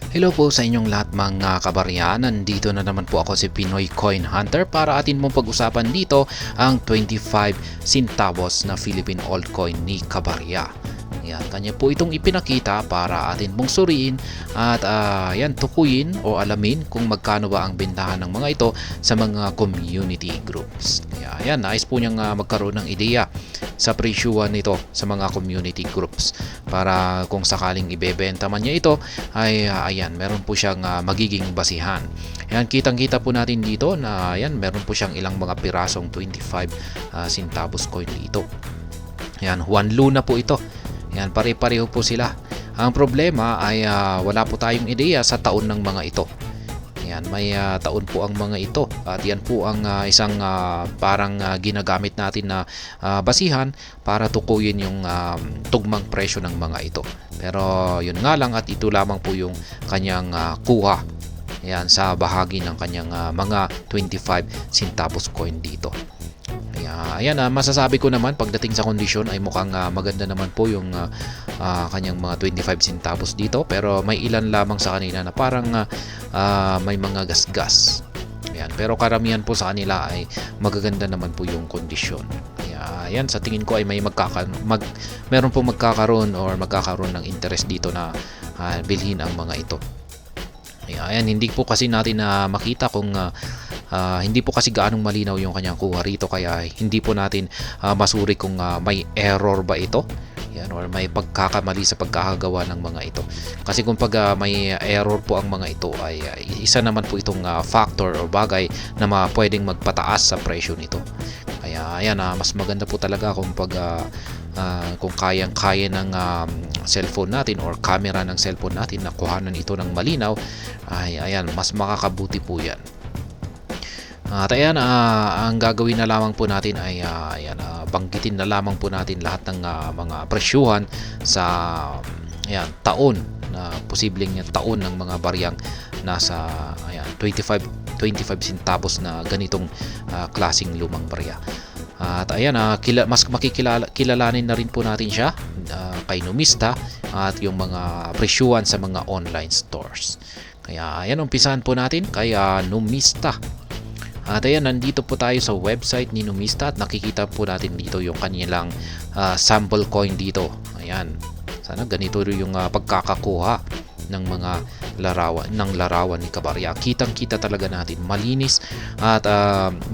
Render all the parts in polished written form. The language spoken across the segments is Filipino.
Hello po sa inyong lahat mga kabarya. Nandito na naman po ako si Pinoy Coin Hunter para atin mong pag-usapan dito ang 25 centavos na Philippine altcoin ni Kabarya. Yan, kanya po itong ipinakita para atin pong suriin at tukuyin o alamin kung magkano ba ang bentahan ng mga ito sa mga community groups. Kaya yan, nais po niyang magkaroon ng ideya sa presyuhan nito sa mga community groups para kung sakaling ibebenta man niya ito ay ayan, meron po siyang magiging basihan. Ayan, kitang-kita po natin dito na ayan, meron po siyang ilang mga pirasong 25 centavos coin dito. Ayan, 1 luna po ito. Ayan, pare-pareho po sila. Ang problema ay wala po tayong ideya sa taon ng mga ito. Ayan, may taon po ang mga ito at yan po ang isang parang ginagamit natin na basihan para tukuyin yung tugmang presyo ng mga ito. Pero yun nga lang at ito lamang po yung kanyang kuha. Ayan, sa bahagi ng kanyang mga 25 centavos coin dito. Ayan, masasabi ko naman pagdating sa kondisyon ay mukhang maganda naman po yung kanyang mga 25 centavos dito, pero may ilan lamang sa kanila na parang may mga gasgas. Ayan, pero karamihan po sa kanila ay magaganda naman po yung kondisyon. Kaya ayan, sa tingin ko ay may meron po magkakaroon ng interest dito na bilhin ang mga ito. Ayan, hindi po kasi natin makita kung hindi po kasi gaanong malinaw yung kanyang kuha rito, kaya hindi po natin masuri kung may error ba ito. Yan, or may pagkakamali sa pagkakagawa ng mga ito. Kasi kung may error po ang mga ito ay isa naman po itong factor o bagay na pwedeng magpataas sa presyo nito. Kaya ayan, mas maganda po talaga kung kung kayang-kaya ng cellphone natin or camera ng cellphone natin na kuhanan ito ng malinaw, ay ayan, mas makakabuti po yan. At ayan, ang gagawin na lamang po natin ay banggitin na lamang po natin lahat ng mga presyuhan sa taon na posibleng taon ng mga baryang nasa 25 centavos na ganitong klaseng lumang barya. At ayan, mas kilalanin na rin po natin siya kay Numista at yung mga presyuhan sa mga online stores. Kaya ayan, umpisahan po natin kay Numista. At ayan, nandito po tayo sa website ni Numista at nakikita po natin dito yung kanilang sample coin dito. Ayan, sana ganito rin yung pagkakakuha ng mga larawan ni Kabarya. Kitang-kita talaga natin, malinis at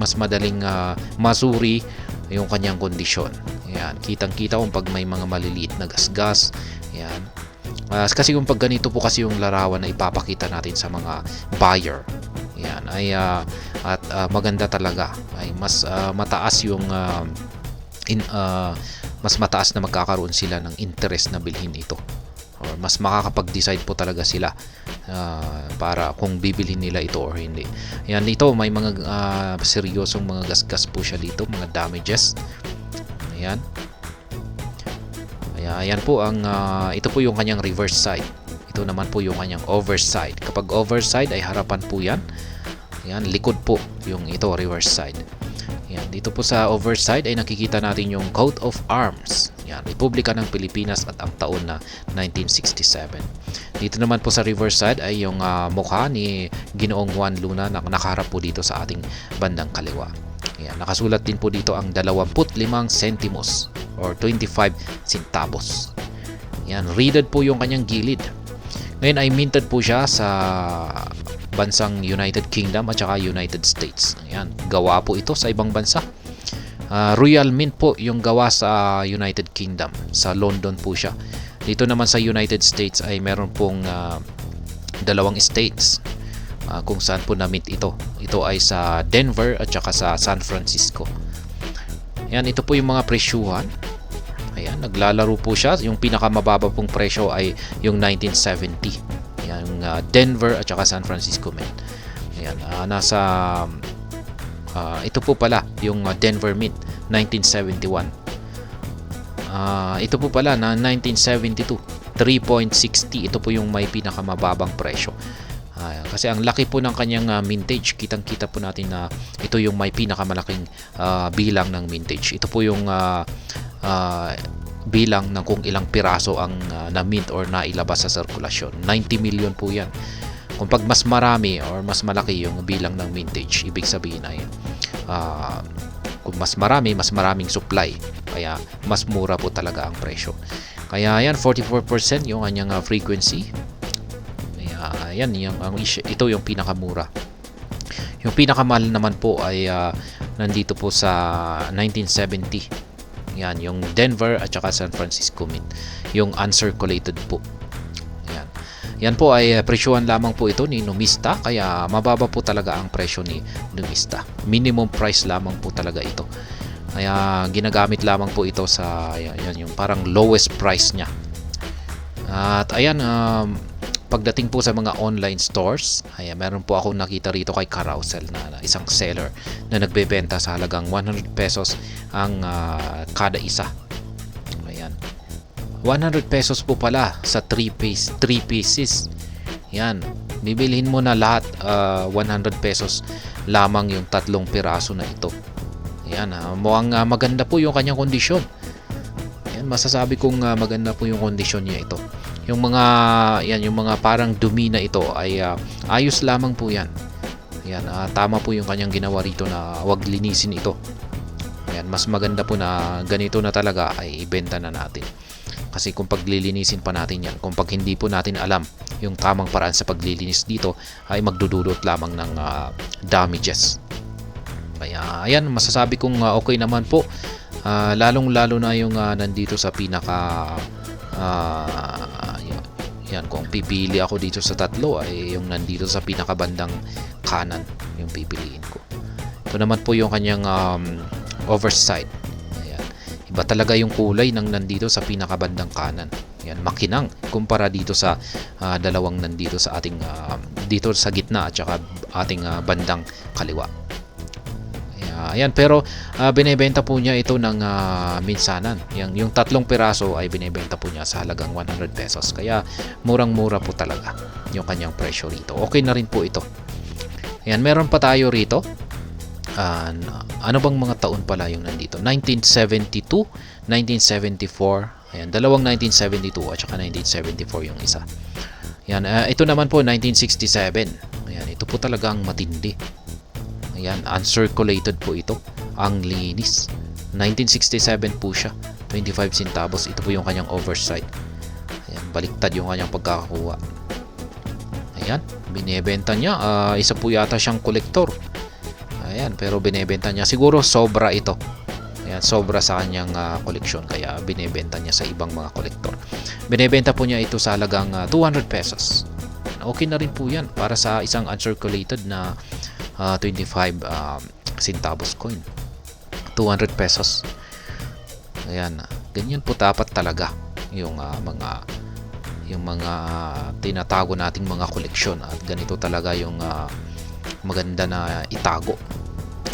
mas madaling masuri yung kanyang kondisyon. Ayan, kitang-kita kung pag may mga maliliit na gasgas. Ayan. Kasi kung pag ganito po kasi yung larawan na ipapakita natin sa mga buyer, yan ay maganda talaga, ay mas mataas yung mas mataas na magkakaroon sila ng interest na bilhin ito, or mas makakapag-decide po talaga sila para kung bibilhin nila ito or hindi. Yan, ito may mga seryosong mga gasgas po siya dito, mga damages. Ayan. Ayan po ang ito po yung kanyang reverse side. Ito naman po yung kanyang overside. Kapag overside ay harapan po yan. Ayan, likod po yung ito, reverse side. Ayan, dito po sa overside ay nakikita natin yung coat of arms. Ayan, Republika ng Pilipinas at ang taon na 1967. Dito naman po sa reverse side ay yung mukha ni Ginoong Juan Luna na nakaharap po dito sa ating bandang kaliwa. Ayan, nakasulat din po dito ang 25 centimos or 25 centavos. Ayan, reeded po yung kanyang gilid. Ngayon ay minted po siya sa bansang United Kingdom at saka United States. Ayan, gawa po ito sa ibang bansa. Royal Mint po yung gawa sa United Kingdom. Sa London po siya. Dito naman sa United States ay meron pong dalawang states kung saan po na-mint ito. Ito ay sa Denver at saka sa San Francisco. Ayan, ito po yung mga presyuhan. Ayan, naglalaro po siya. Yung pinakamababa pong presyo ay yung 1970. Ayan, yung Denver at saka San Francisco Mint. Ayan, ito po pala yung Denver Mint 1971. Ito po pala na 1972 3.60. Ito po yung may pinakamababang presyo. Kasi ang laki po ng kanyang mintage. Kitang-kita po natin na ito yung may pinakamalaking bilang ng mintage. Ito po yung bilang ng kung ilang piraso ang na-mint or nailabas sa sirkulasyon. 90 million po yan. Kung pag mas marami or mas malaki yung bilang ng mintage, ibig sabihin ay kung mas marami, mas maraming supply. Kaya mas mura po talaga ang presyo. Kaya yan, 44% yung kanyang frequency. Kaya yan, ito yung pinakamura. Yung pinakamahal naman po ay nandito po sa 1970. Yan, yung Denver at saka San Francisco Mint. Yung uncirculated po. Yan. Yan po ay presyuhan lamang po ito ni Numista, kaya mababa po talaga ang presyo ni Numista. Minimum price lamang po talaga ito. Kaya ginagamit lamang po ito sa yan, yung parang lowest price niya. At ayan, pagdating po sa mga online stores, ay meron po akong nakita rito kay Carousel na isang seller na nagbebenta sa halagang 100 pesos ang kada isa. Ayan. 100 pesos po pala sa 3 pieces. Yan. Bibilhin mo na lahat 100 pesos lamang yung 3 piraso na ito. Yan. Mukhang maganda po yung kanyang kondisyon. Yan, masasabi kong maganda po yung kondisyon niya ito. Yung mga parang dumi na ito ay ayos lamang po yan. Yan, tama po yung kanyang ginawa rito na wag linisin ito. Yan, mas maganda po na ganito na talaga ay ibenta na natin. Kasi kung paglilinisin pa natin yan, kung pag hindi po natin alam yung tamang paraan sa paglilinis dito, ay magdudulot lamang ng damages. Kaya ayan, masasabi kong okay naman po. Lalong-lalo na yung nandito sa pinaka yan, kung pipili ako dito sa tatlo ay yung nandito sa pinakabandang kanan yung pipiliin ko. Ito naman po yung kanyang oversight. Iba talaga yung kulay ng nandito sa pinakabandang kanan. Yan, makinang kumpara dito sa dalawang nandito sa ating dito sa gitna at saka ating bandang kaliwa. Ayan, pero binebenta po niya ito ng minsanan. Yung 3 piraso ay binebenta po niya sa halagang 100 pesos. Kaya murang-mura po talaga yung kanyang presyo rito. Okay na rin po ito. Ayan, meron pa tayo rito. Ano bang mga taon pala yung nandito? 1972, 1974. Ayan, dalawang 1972 at saka 1974 yung isa. Ayan, ito naman po 1967. Ayan, ito po talagang matindi. Ayan, uncirculated po ito. Ang linis. 1967 po siya. 25 centavos. Ito po yung kanyang oversight. Ayan, baliktad yung kanyang pagkakakuha. Ayan, binebenta niya. Isa po yata siyang kolektor. Ayan, pero binebenta niya. Siguro sobra ito. Ayan, sobra sa kanyang koleksyon. Kaya binebenta niya sa ibang mga kolektor. Binebenta po niya ito sa halagang 200 pesos. Okay na rin po yan para sa isang uncirculated na 25 centavos coin. 200 pesos. Ayan, ganyan po dapat talaga yung mga tinatago nating mga koleksyon. At ganito talaga yung maganda na itago.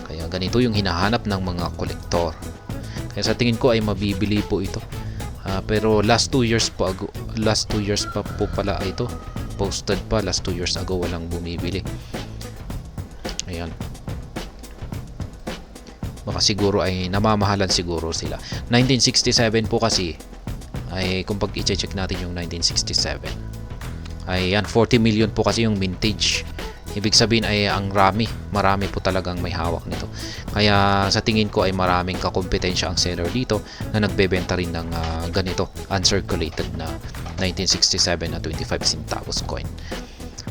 Kaya ganito yung hinahanap ng mga kolektor. Kaya sa tingin ko ay mabibili po ito. Pero last 2 years pa po pala ito. Posted pa last 2 years ago, walang bumibili. Ayan. Baka siguro ay namamahalan siguro sila. 1967 po kasi ay kung pag i-check natin yung 1967 ay yan, 40 million po kasi yung mintage. Ibig sabihin ay ang marami po talagang may hawak nito. Kaya sa tingin ko ay maraming kakompetensya ang seller dito na nagbebenta rin ng ganito, uncirculated na 1967 na 25 centavos coin.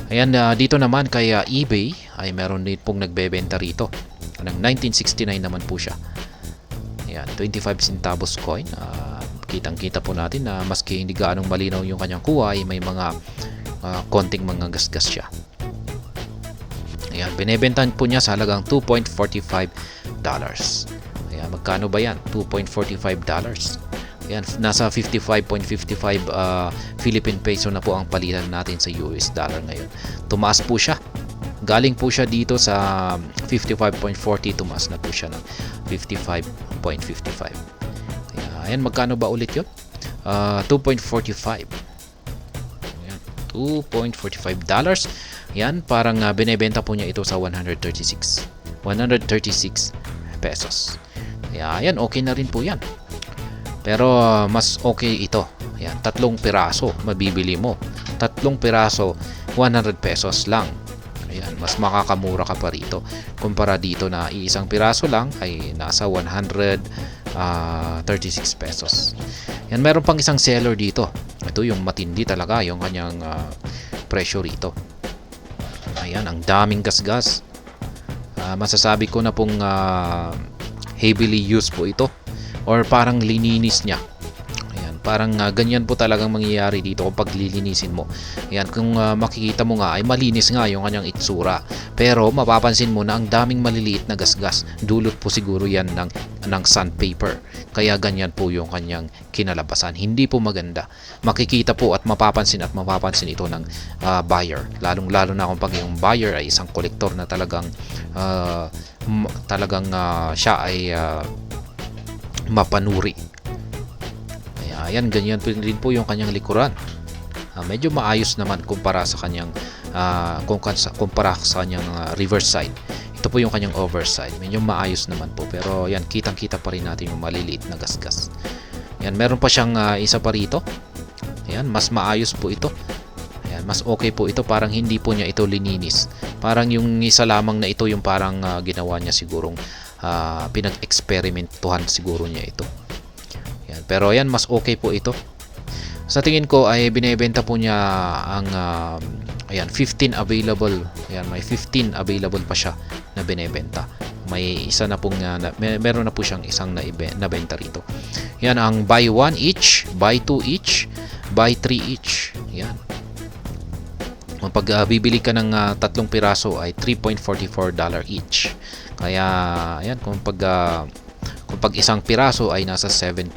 Ayan, dito naman kay eBay ay meron din pong nagbebenta rito. Ng 1969 naman po siya. Ayan, 25 centavos coin. Kitang-kita po natin na maski hindi gaanong malinaw yung kanyang kuha ay may mga konting mga gasgas siya. Ayan, binebentahan po niya sa halagang $2.45. Ayan, magkano ba yan? $2.45. Ayan, nasa 55.55 Philippine peso na po ang palitan natin sa US dollar ngayon. Tumaas po siya. Galing po siya dito sa 55.40, tumaas na po siya ng 55.55. Ayan, magkano ba ulit yun? $2.45. Ayan, $2.45. Yan, parang binebenta po niya ito sa 136 pesos. Kaya yan, okay na rin po yan. Pero mas okay ito. Ayan, 3 piraso mabibili mo. 3 piraso, 100 pesos lang. Ayan, mas makakamura ka pa rito. Kumpara dito na iisang piraso lang ay nasa 136 pesos. Yan, meron pang isang seller dito. Ito yung matindi talaga yung kanyang presyo rito. Ayan, ang daming gasgas. Masasabi ko na pong heavily used po ito. Or parang lininis niya. Ayan, parang ganyan po talagang mangyayari dito kung paglilinisin mo. Ayan, kung makikita mo nga ay malinis nga yung kanyang itsura. Pero mapapansin mo na ang daming maliliit na gasgas. Dulot po siguro yan ng sandpaper. Kaya ganyan po yung kanyang kinalabasan. Hindi po maganda. Makikita po at mapapansin ito ng buyer. Lalong-lalo na kung pag yung buyer ay isang kolektor na talagang siya ay mapanuri. Ayan, ganyan rin po yung kanyang likuran. Medyo maayos naman kumpara sa kanyang reverse side. Ito po yung kanyang overside. Medyo maayos naman po. Pero yan, kitang-kita pa rin natin yung maliliit na gasgas. Yan, meron pa siyang isa pa rito. Ayan, mas maayos po ito. Ayan, mas okay po ito. Parang hindi po niya ito lininis. Parang yung isa lamang na ito yung parang ginawa niya sigurong pinag-experimentuhan siguro niya ito. Yan, pero yan, mas okay po ito. Sa tingin ko ay binebenta po niya ang ayan, 15 available. Ayan, may 15 available pa siya na binebenta. May isa na pong meron na po siyang isang nabenta rito. Yan ang buy 1 each, buy 2 each, buy 3 each. Yan. Pag bibili ka ng 3 piraso ay $3.44 each. Kaya ayan, kung pag isang piraso ay nasa $7.02.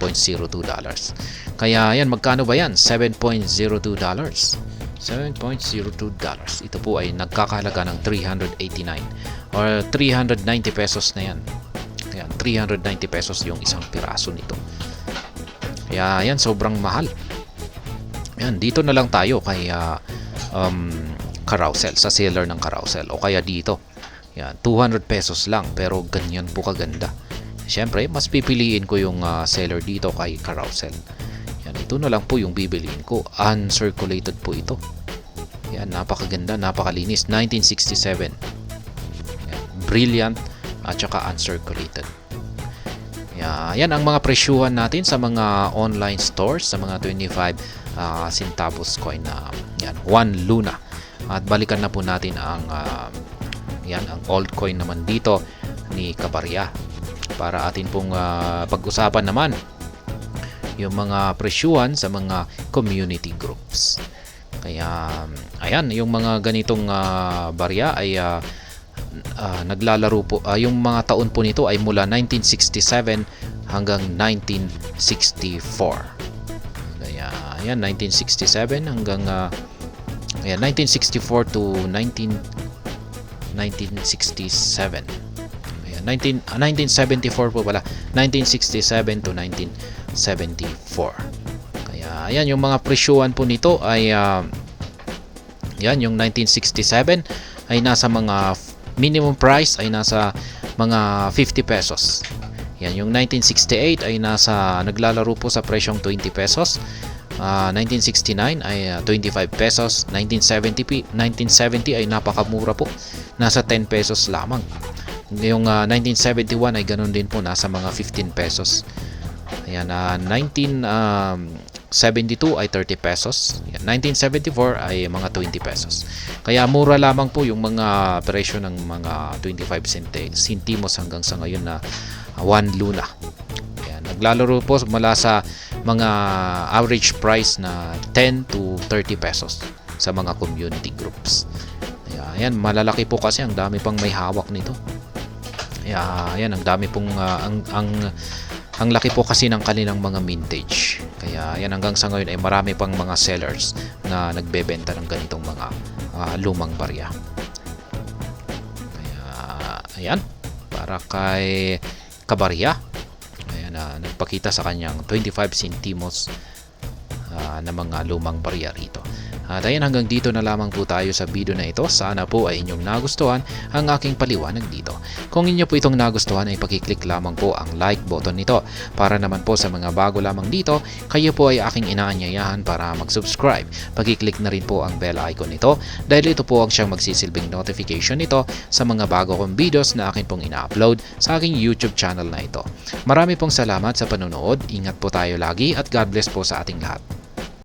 Kaya ayan, magkano ba yan? $7.02. $7.02. Ito po ay nagkakahalaga ng 389 or 390 pesos na yan. Ayan, 390 pesos yung isang piraso nito. Kaya ayan, sobrang mahal. Ayan, dito na lang tayo kay Carousel, sa seller ng Carousel, o kaya dito. Yan, 200 pesos lang pero ganyan po kaganda. Siyempre, mas pipiliin ko yung seller dito kay Carousel. Yan, ito na lang po yung bibiliin ko. Uncirculated po ito. Yan, napakaganda, napakalinis. 1967. Yan, brilliant at saka uncirculated. Yan ang mga presyuhan natin sa mga online stores, sa mga 25 centavos coin na yan, 1 Luna. At balikan na po natin ang ang old coin naman dito ni Cabarya para atin pong pag-usapan naman yung mga presyuhan sa mga community groups. Kaya ayan, yung mga ganitong barya ay naglalaro po, yung mga taon po nito ay mula 1967 hanggang 1964. Kaya ayan, 1967 hanggang 1964 to 1967. Ayan, 1974 po pala. 1967 to 1974. Kaya ayan, yung mga presyuhan po nito ay yan, yung 1967 ay nasa mga minimum price ay nasa mga 50 pesos. Yan, yung 1968 ay naglalaro po sa presyong 20 pesos. 1969 ay 25 pesos. 1970 ay napakamura po, nasa 10 pesos lamang. Yung 1971 ay ganun din po, nasa mga 15 pesos. Ayan, 1972 ay 30 pesos. Ayan, 1974 ay mga 20 pesos. Kaya mura lamang po yung mga presyo ng mga 25 centimos hanggang sa ngayon na 1 Luna. Ayan, naglalaro po mula sa mga average price na 10 to 30 pesos sa mga community groups. Ayan, malalaki po kasi, ang dami pang may hawak nito. Ayan, ang dami pong ang laki po kasi ng kanilang mga mintage. Kaya ayan, hanggang sa ngayon ay marami pang mga sellers na nagbebenta ng ganitong mga lumang barya. Kaya ayan, para kay Cabarya, ayan, nagpakita sa kanyang 25 centimos na mga lumang barya rito. At ayan, hanggang dito na lamang po tayo sa video na ito. Sana po ay inyong nagustuhan ang aking paliwanag dito. Kung inyo po itong nagustuhan ay pakiclick lamang po ang like button nito. Para naman po sa mga bago lamang dito, kayo po ay aking inaanyayahan para mag-subscribe. Pakiclick na rin po ang bell icon nito dahil ito po ang siyang magsisilbing notification nito sa mga bago kong videos na akin pong ina-upload sa aking YouTube channel na ito. Marami pong salamat sa panonood. Ingat po tayo lagi at God bless po sa ating lahat.